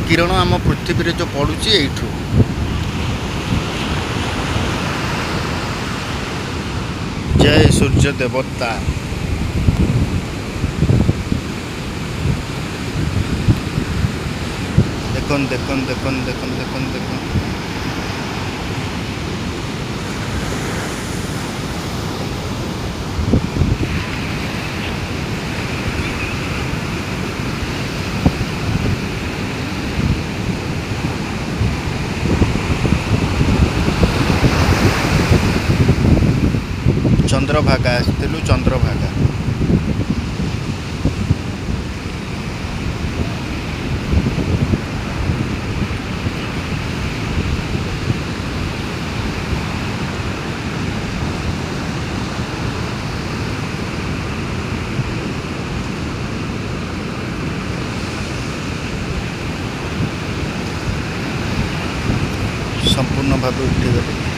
किरण आम पृथ्वी जो पड़ुची एठू जय सूर्य देवता। देखन देखन देखन देखन देखन देखन चंद्रभागा आसलु चंद्रभागा संपूर्ण भाव उठीगले।